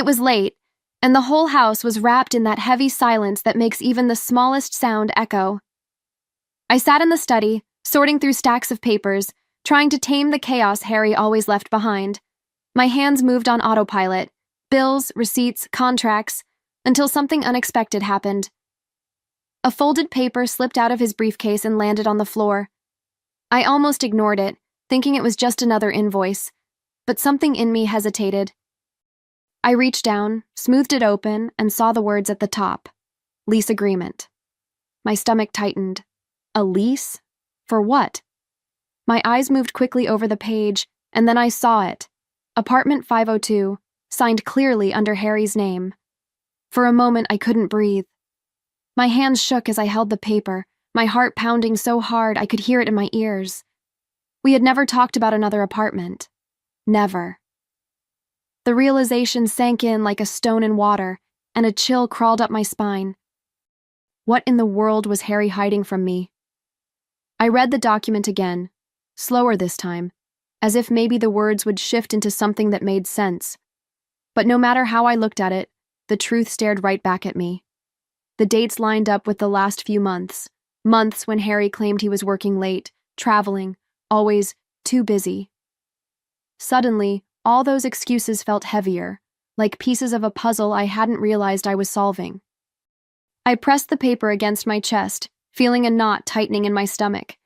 It was late, and the whole house was wrapped in that heavy silence that makes even the smallest sound echo. I sat in the study, sorting through stacks of papers, trying to tame the chaos Harry always left behind. My hands moved on autopilot, bills, receipts, contracts, until something unexpected happened. A folded paper slipped out of his briefcase and landed on the floor. I almost ignored it, thinking it was just another invoice, but something in me hesitated. I reached down, smoothed it open, and saw the words at the top. Lease agreement. My stomach tightened. A lease? For what? My eyes moved quickly over the page, and then I saw it. Apartment 502, signed clearly under Harry's name. For a moment, I couldn't breathe. My hands shook as I held the paper, my heart pounding so hard I could hear it in my ears. We had never talked about another apartment. Never. The realization sank in like a stone in water, and a chill crawled up my spine. What in the world was Harry hiding from me? I read the document again, slower this time, as if maybe the words would shift into something that made sense. But no matter how I looked at it, the truth stared right back at me. The dates lined up with the last few months when Harry claimed he was working late, traveling, always too busy. Suddenly, all those excuses felt heavier, like pieces of a puzzle I hadn't realized I was solving. I pressed the paper against my chest, feeling a knot tightening in my stomach.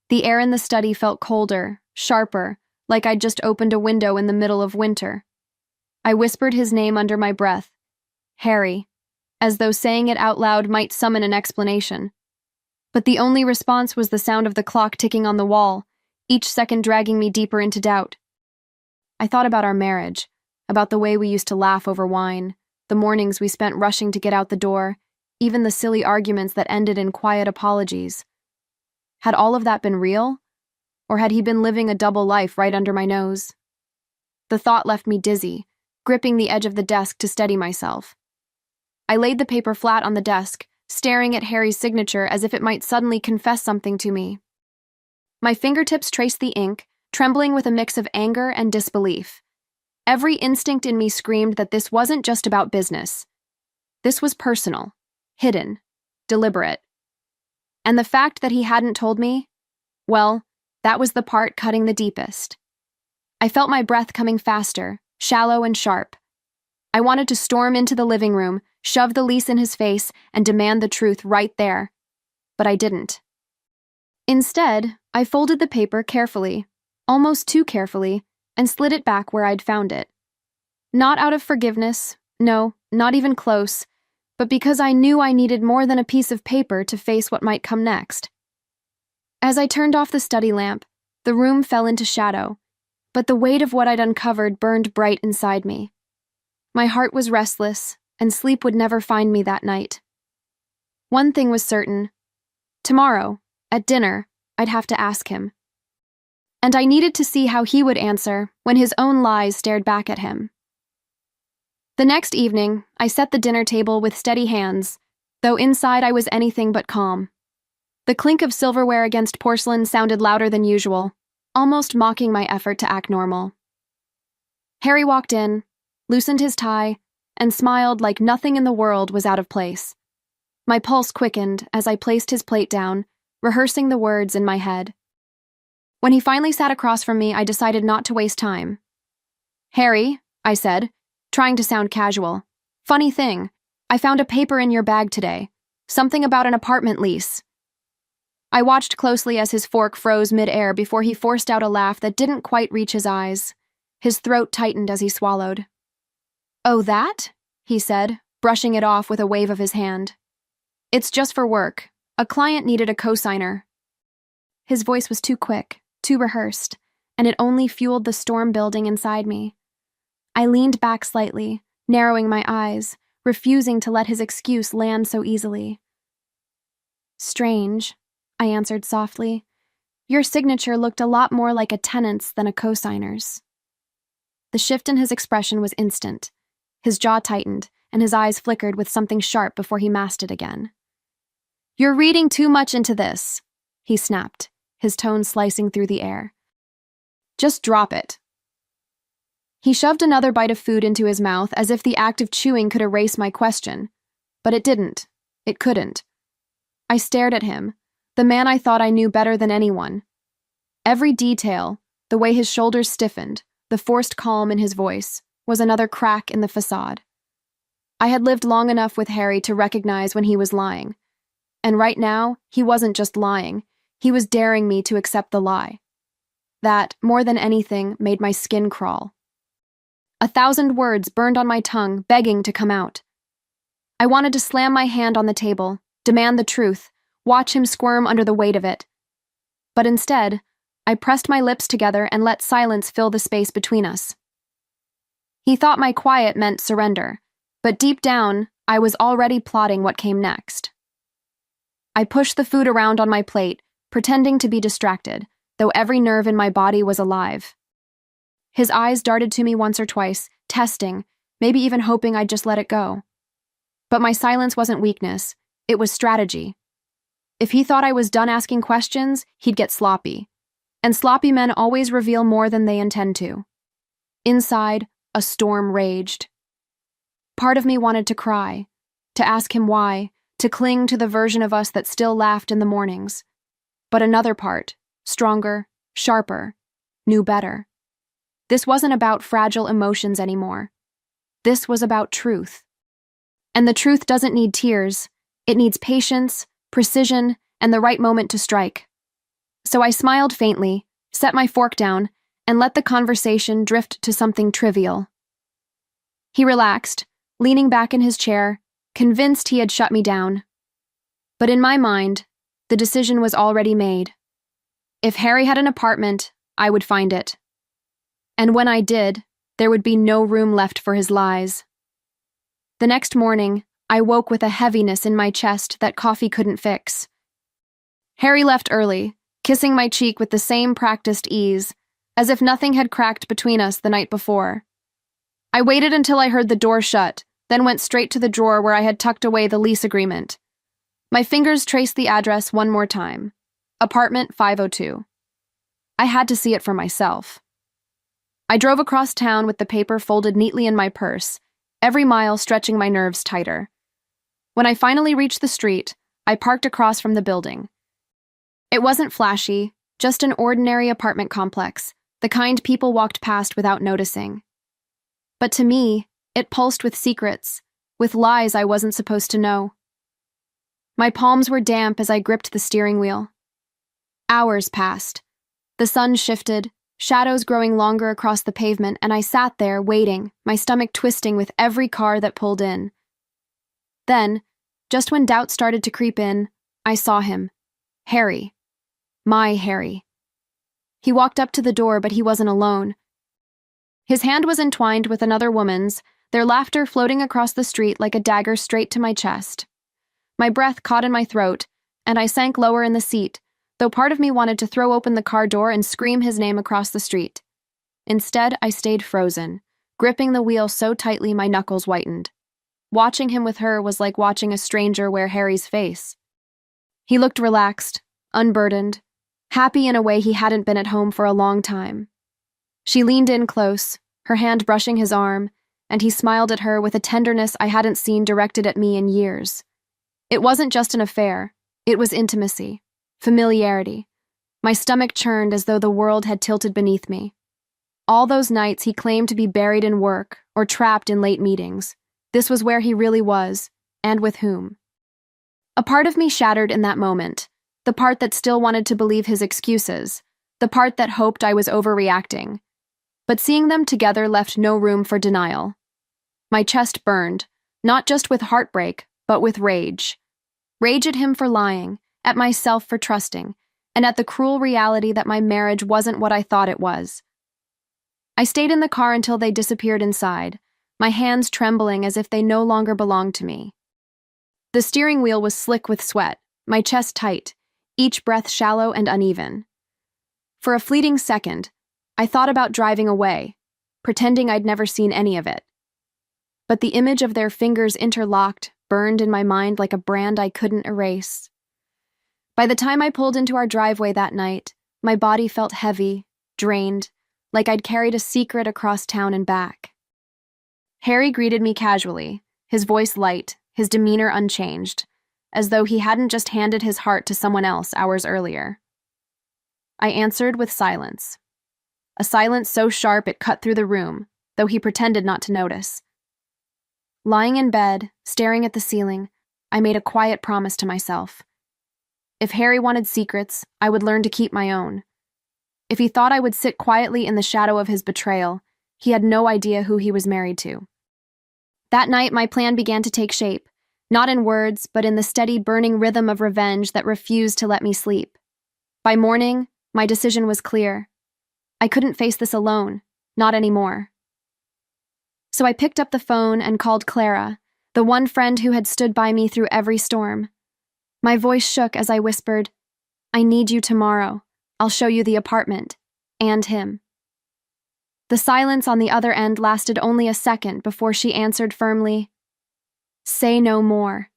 The air in the study felt colder, sharper, like I'd just opened a window in the middle of winter. I whispered his name under my breath, Harry, as though saying it out loud might summon an explanation. But the only response was the sound of the clock ticking on the wall, each second dragging me deeper into doubt. I thought about our marriage, about the way we used to laugh over wine, the mornings we spent rushing to get out the door, even the silly arguments that ended in quiet apologies. Had all of that been real? Or had he been living a double life right under my nose? The thought left me dizzy, gripping the edge of the desk to steady myself. I laid the paper flat on the desk, staring at Harry's signature as if it might suddenly confess something to me. My fingertips traced the ink, trembling with a mix of anger and disbelief. Every instinct in me screamed that this wasn't just about business. This was personal, hidden, deliberate. And the fact that he hadn't told me, well, that was the part cutting the deepest. I felt my breath coming faster, shallow and sharp. I wanted to storm into the living room, shove the lease in his face, and demand the truth right there. But I didn't. Instead, I folded the paper carefully, almost too carefully, and slid it back where I'd found it. Not out of forgiveness, no, not even close, but because I knew I needed more than a piece of paper to face what might come next. As I turned off the study lamp, the room fell into shadow, but the weight of what I'd uncovered burned bright inside me. My heart was restless, and sleep would never find me that night. One thing was certain. Tomorrow, at dinner, I'd have to ask him. And I needed to see how he would answer when his own lies stared back at him. The next evening, I set the dinner table with steady hands, though inside I was anything but calm. The clink of silverware against porcelain sounded louder than usual, almost mocking my effort to act normal. Harry walked in, loosened his tie, and smiled like nothing in the world was out of place. My pulse quickened as I placed his plate down, rehearsing the words in my head. When he finally sat across from me, I decided not to waste time. Harry, I said, trying to sound casual. Funny thing, I found a paper in your bag today. Something about an apartment lease. I watched closely as his fork froze mid-air before he forced out a laugh that didn't quite reach his eyes. His throat tightened as he swallowed. Oh, that? He said, brushing it off with a wave of his hand. It's just for work. A client needed a co-signer. His voice was too quick, too rehearsed, and it only fueled the storm building inside me. I leaned back slightly, narrowing my eyes, refusing to let his excuse land so easily. Strange, I answered softly. Your signature looked a lot more like a tenant's than a co-signer's. The shift in his expression was instant. His jaw tightened, and his eyes flickered with something sharp before he masked it again. You're reading too much into this, he snapped, his tone slicing through the air. Just drop it. He shoved another bite of food into his mouth as if the act of chewing could erase my question. But it didn't. It couldn't. I stared at him, the man I thought I knew better than anyone. Every detail, the way his shoulders stiffened, the forced calm in his voice, was another crack in the facade. I had lived long enough with Harry to recognize when he was lying. And right now, he wasn't just lying, he was daring me to accept the lie. That, more than anything, made my skin crawl. 1,000 words burned on my tongue, begging to come out. I wanted to slam my hand on the table, demand the truth, watch him squirm under the weight of it. But instead, I pressed my lips together and let silence fill the space between us. He thought my quiet meant surrender, but deep down, I was already plotting what came next. I pushed the food around on my plate, pretending to be distracted, though every nerve in my body was alive. His eyes darted to me once or twice, testing, maybe even hoping I'd just let it go. But my silence wasn't weakness, it was strategy. If he thought I was done asking questions, he'd get sloppy. And sloppy men always reveal more than they intend to. Inside, a storm raged. Part of me wanted to cry, to ask him why, to cling to the version of us that still laughed in the mornings. But another part, stronger, sharper, knew better. This wasn't about fragile emotions anymore. This was about truth. And the truth doesn't need tears. It needs patience, precision, and the right moment to strike. So I smiled faintly, set my fork down, and let the conversation drift to something trivial. He relaxed, leaning back in his chair, convinced he had shut me down. But in my mind, the decision was already made. If Harry had an apartment, I would find it. And when I did, there would be no room left for his lies. The next morning, I woke with a heaviness in my chest that coffee couldn't fix. Harry left early, kissing my cheek with the same practiced ease, as if nothing had cracked between us the night before. I waited until I heard the door shut, then went straight to the drawer where I had tucked away the lease agreement. My fingers traced the address one more time. Apartment 502. I had to see it for myself. I drove across town with the paper folded neatly in my purse, every mile stretching my nerves tighter. When I finally reached the street, I parked across from the building. It wasn't flashy, just an ordinary apartment complex, the kind people walked past without noticing. But to me, it pulsed with secrets, with lies I wasn't supposed to know. My palms were damp as I gripped the steering wheel. Hours passed. The sun shifted, shadows growing longer across the pavement, and I sat there waiting, my stomach twisting with every car that pulled in. Then, just when doubt started to creep in, I saw him. Harry. My Harry. He walked up to the door, but he wasn't alone. His hand was entwined with another woman's, their laughter floating across the street like a dagger straight to my chest. My breath caught in my throat, and I sank lower in the seat, though part of me wanted to throw open the car door and scream his name across the street. Instead, I stayed frozen, gripping the wheel so tightly my knuckles whitened. Watching him with her was like watching a stranger wear Harry's face. He looked relaxed, unburdened, happy in a way he hadn't been at home for a long time. She leaned in close, her hand brushing his arm, and he smiled at her with a tenderness I hadn't seen directed at me in years. It wasn't just an affair, it was intimacy, familiarity. My stomach churned as though the world had tilted beneath me. All those nights he claimed to be buried in work or trapped in late meetings. This was where he really was, and with whom. A part of me shattered in that moment, the part that still wanted to believe his excuses, the part that hoped I was overreacting. But seeing them together left no room for denial. My chest burned, not just with heartbreak, but with rage. Rage at him for lying, at myself for trusting, and at the cruel reality that my marriage wasn't what I thought it was. I stayed in the car until they disappeared inside, my hands trembling as if they no longer belonged to me. The steering wheel was slick with sweat, my chest tight, each breath shallow and uneven. For a fleeting second, I thought about driving away, pretending I'd never seen any of it. But the image of their fingers interlocked burned in my mind like a brand I couldn't erase. By the time I pulled into our driveway that night, my body felt heavy, drained, like I'd carried a secret across town and back. Harry greeted me casually, his voice light, his demeanor unchanged, as though he hadn't just handed his heart to someone else hours earlier. I answered with silence. A silence so sharp it cut through the room, though he pretended not to notice. Lying in bed, staring at the ceiling, I made a quiet promise to myself. If Harry wanted secrets, I would learn to keep my own. If he thought I would sit quietly in the shadow of his betrayal, he had no idea who he was married to. That night, my plan began to take shape, not in words, but in the steady, burning rhythm of revenge that refused to let me sleep. By morning, my decision was clear. I couldn't face this alone, not anymore. So I picked up the phone and called Clara, the one friend who had stood by me through every storm. My voice shook as I whispered, "I need you tomorrow. I'll show you the apartment. And him." The silence on the other end lasted only a second before she answered firmly, "Say no more.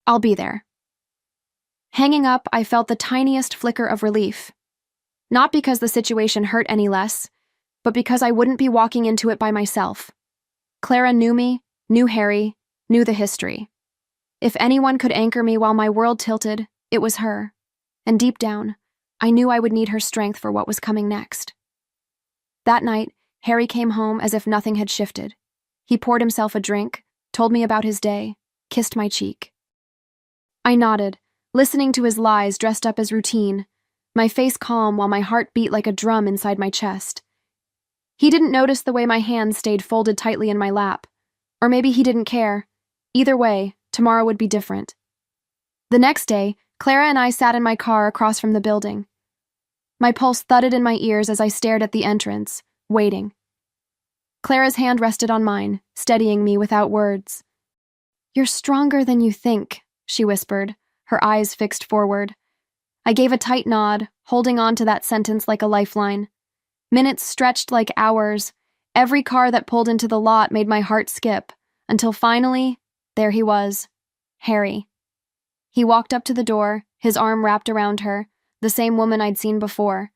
I'll be there." Hanging up, I felt the tiniest flicker of relief. Not because the situation hurt any less, but because I wouldn't be walking into it by myself. Clara knew me, knew Harry, knew the history. If anyone could anchor me while my world tilted, it was her. And deep down, I knew I would need her strength for what was coming next. That night, Harry came home as if nothing had shifted. He poured himself a drink, told me about his day, kissed my cheek. I nodded, listening to his lies dressed up as routine, my face calm while my heart beat like a drum inside my chest. He didn't notice the way my hands stayed folded tightly in my lap. Or maybe he didn't care. Either way, tomorrow would be different. The next day, Clara and I sat in my car across from the building. My pulse thudded in my ears as I stared at the entrance, waiting. Clara's hand rested on mine, steadying me without words. "You're stronger than you think," she whispered, her eyes fixed forward. I gave a tight nod, holding on to that sentence like a lifeline. Minutes stretched like hours. Every car that pulled into the lot made my heart skip, until finally, there he was, Harry. He walked up to the door, his arm wrapped around her, the same woman I'd seen before.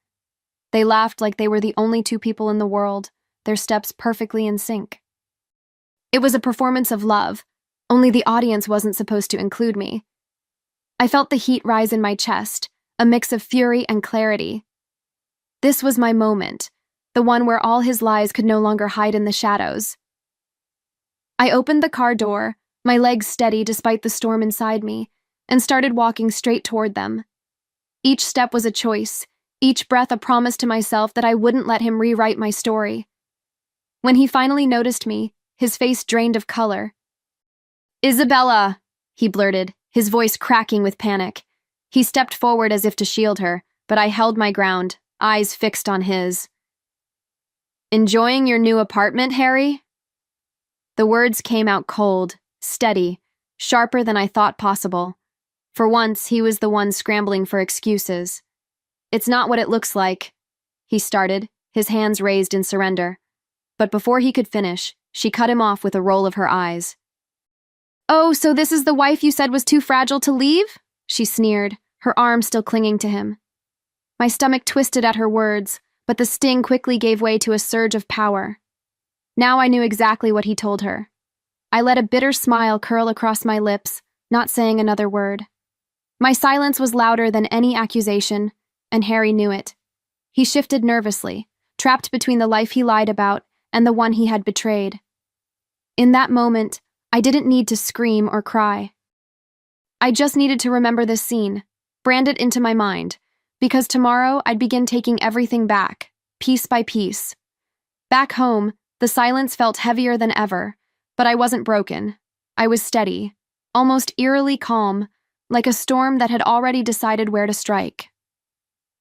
They laughed like they were the only two people in the world, their steps perfectly in sync. It was a performance of love, only the audience wasn't supposed to include me. I felt the heat rise in my chest, a mix of fury and clarity. This was my moment, the one where all his lies could no longer hide in the shadows. I opened the car door, my legs steady despite the storm inside me, and started walking straight toward them. Each step was a choice, each breath a promise to myself that I wouldn't let him rewrite my story. When he finally noticed me, his face drained of color. "Isabella," he blurted, his voice cracking with panic. He stepped forward as if to shield her, but I held my ground, eyes fixed on his. "Enjoying your new apartment, Harry?" The words came out cold, steady, sharper than I thought possible. For once, he was the one scrambling for excuses. "It's not what it looks like," he started, his hands raised in surrender. But before he could finish, she cut him off with a roll of her eyes. "Oh, so this is the wife you said was too fragile to leave?" she sneered, her arm still clinging to him. My stomach twisted at her words, but the sting quickly gave way to a surge of power. Now I knew exactly what he told her. I let a bitter smile curl across my lips, not saying another word. My silence was louder than any accusation, and Harry knew it. He shifted nervously, trapped between the life he lied about and the one he had betrayed. In that moment, I didn't need to scream or cry. I just needed to remember this scene, brand it into my mind, because tomorrow I'd begin taking everything back, piece by piece. Back home, the silence felt heavier than ever, but I wasn't broken. I was steady, almost eerily calm, like a storm that had already decided where to strike.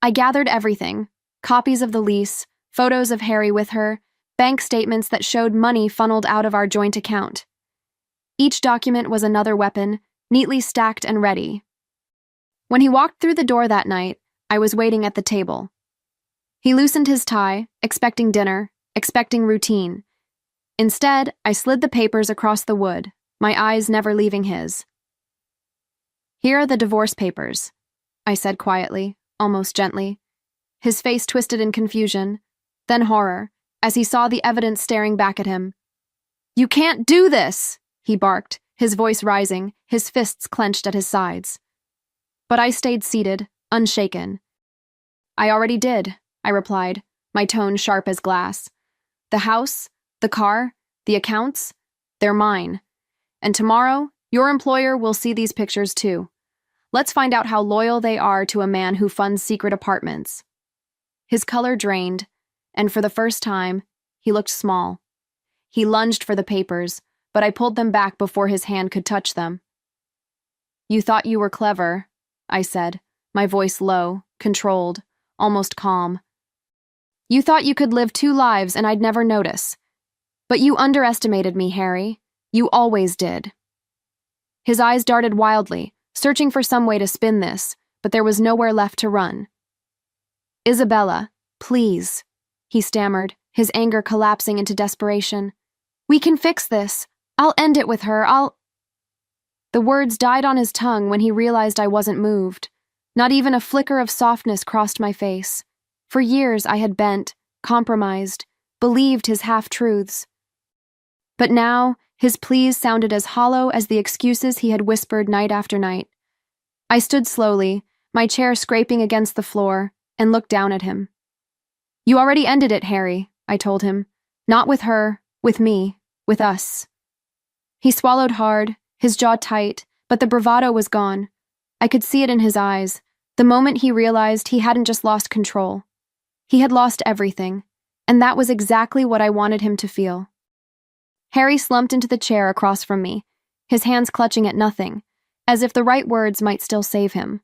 I gathered everything, copies of the lease, photos of Harry with her, bank statements that showed money funneled out of our joint account. Each document was another weapon, neatly stacked and ready. When he walked through the door that night, I was waiting at the table. He loosened his tie, expecting dinner, expecting routine. Instead, I slid the papers across the wood, my eyes never leaving his. "Here are the divorce papers," I said quietly, almost gently. His face twisted in confusion, then horror, as he saw the evidence staring back at him. "You can't do this!" he barked, his voice rising, his fists clenched at his sides. But I stayed seated, unshaken. "I already did," I replied, my tone sharp as glass. "The house, the car, the accounts, they're mine. And tomorrow, your employer will see these pictures too. Let's find out how loyal they are to a man who funds secret apartments." His color drained, and for the first time, he looked small. He lunged for the papers, but I pulled them back before his hand could touch them. "You thought you were clever," I said, my voice low, controlled, almost calm. "You thought you could live 2 lives and I'd never notice. But you underestimated me, Harry. You always did." His eyes darted wildly, searching for some way to spin this, but there was nowhere left to run. "Isabella, please," he stammered, his anger collapsing into desperation. "We can fix this. I'll end it with her. The words died on his tongue when he realized I wasn't moved. Not even a flicker of softness crossed my face. For years I had bent, compromised, believed his half-truths. But now, his pleas sounded as hollow as the excuses he had whispered night after night. I stood slowly, my chair scraping against the floor, and looked down at him. "You already ended it, Harry," I told him. "Not with her, with me, with us." He swallowed hard, his jaw tight, but the bravado was gone. I could see it in his eyes, the moment he realized he hadn't just lost control. He had lost everything, and that was exactly what I wanted him to feel. Harry slumped into the chair across from me, his hands clutching at nothing, as if the right words might still save him.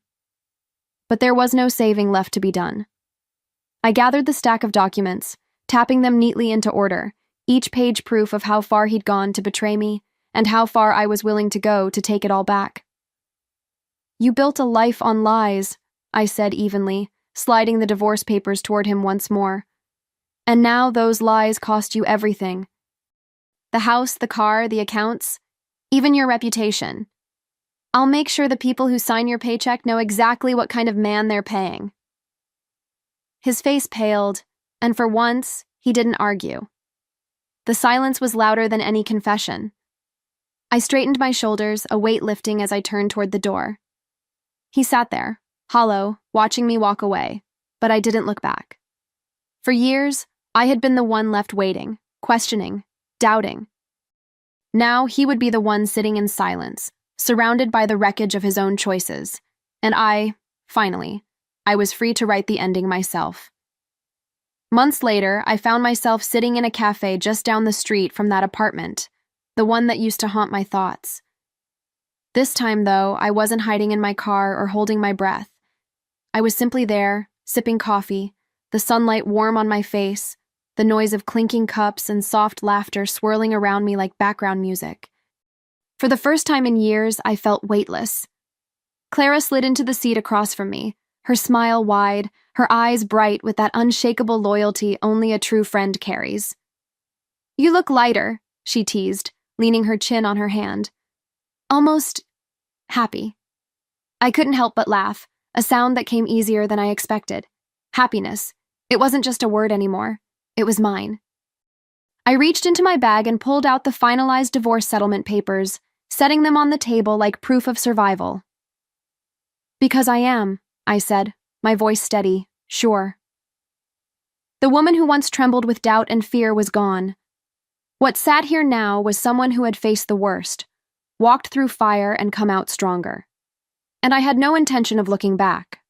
But there was no saving left to be done. I gathered the stack of documents, tapping them neatly into order, each page proof of how far he'd gone to betray me, and how far I was willing to go to take it all back. "You built a life on lies," I said evenly, sliding the divorce papers toward him once more. "And now those lies cost you everything. The house, the car, the accounts, even your reputation. I'll make sure the people who sign your paycheck know exactly what kind of man they're paying." His face paled, and for once, he didn't argue. The silence was louder than any confession. I straightened my shoulders, a weight lifting as I turned toward the door. He sat there, hollow, watching me walk away, but I didn't look back. For years, I had been the one left waiting, questioning, doubting. Now he would be the one sitting in silence, surrounded by the wreckage of his own choices, and finally, I was free to write the ending myself. Months later, I found myself sitting in a cafe just down the street from that apartment, the one that used to haunt my thoughts. This time, though, I wasn't hiding in my car or holding my breath. I was simply there, sipping coffee, the sunlight warm on my face, the noise of clinking cups and soft laughter swirling around me like background music. For the first time in years, I felt weightless. Clara slid into the seat across from me, her smile wide, her eyes bright with that unshakable loyalty only a true friend carries. "You look lighter," she teased, leaning her chin on her hand. "Almost happy." I couldn't help but laugh, a sound that came easier than I expected. Happiness. It wasn't just a word anymore. It was mine. I reached into my bag and pulled out the finalized divorce settlement papers, setting them on the table like proof of survival. "Because I am," I said, my voice steady, sure. The woman who once trembled with doubt and fear was gone. What sat here now was someone who had faced the worst, walked through fire and come out stronger. And I had no intention of looking back.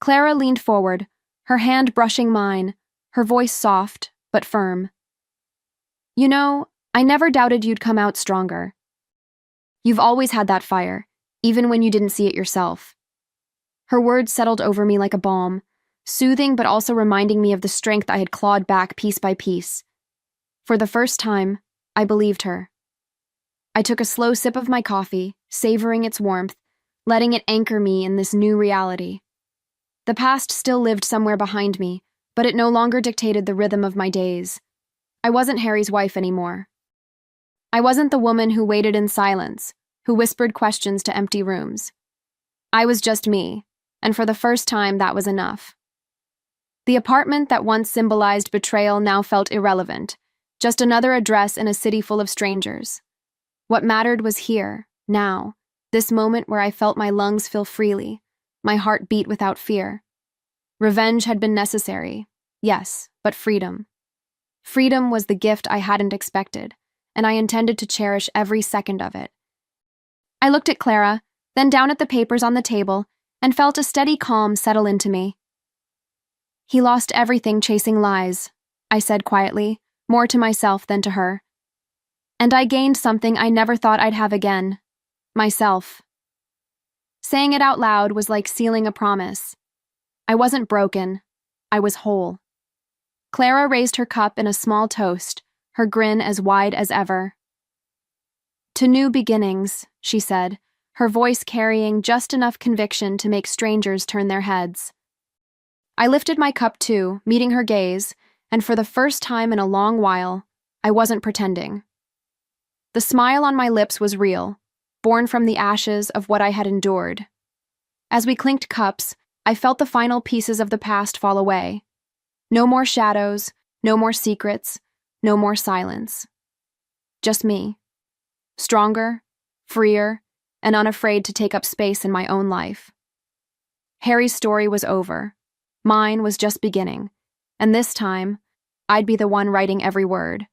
Clara leaned forward, her hand brushing mine, her voice soft but firm. "You know, I never doubted you'd come out stronger. You've always had that fire, even when you didn't see it yourself." Her words settled over me like a balm, soothing but also reminding me of the strength I had clawed back piece by piece. For the first time, I believed her. I took a slow sip of my coffee, savoring its warmth, letting it anchor me in this new reality. The past still lived somewhere behind me, but it no longer dictated the rhythm of my days. I wasn't Harry's wife anymore. I wasn't the woman who waited in silence, who whispered questions to empty rooms. I was just me, and for the first time that was enough. The apartment that once symbolized betrayal now felt irrelevant, just another address in a city full of strangers. What mattered was here, now, this moment where I felt my lungs fill freely, my heart beat without fear. Revenge had been necessary, yes, but freedom. Freedom was the gift I hadn't expected, and I intended to cherish every second of it. I looked at Clara, then down at the papers on the table, and felt a steady calm settle into me. "He lost everything chasing lies," I said quietly, more to myself than to her. "And I gained something I never thought I'd have again. Myself." Saying it out loud was like sealing a promise. I wasn't broken. I was whole. Clara raised her cup in a small toast, her grin as wide as ever. "To new beginnings," she said, her voice carrying just enough conviction to make strangers turn their heads. I lifted my cup too, meeting her gaze, and for the first time in a long while, I wasn't pretending. The smile on my lips was real, born from the ashes of what I had endured. As we clinked cups, I felt the final pieces of the past fall away. No more shadows, no more secrets, no more silence. Just me. Stronger, freer, and unafraid to take up space in my own life. Harry's story was over. Mine was just beginning, and this time, I'd be the one writing every word.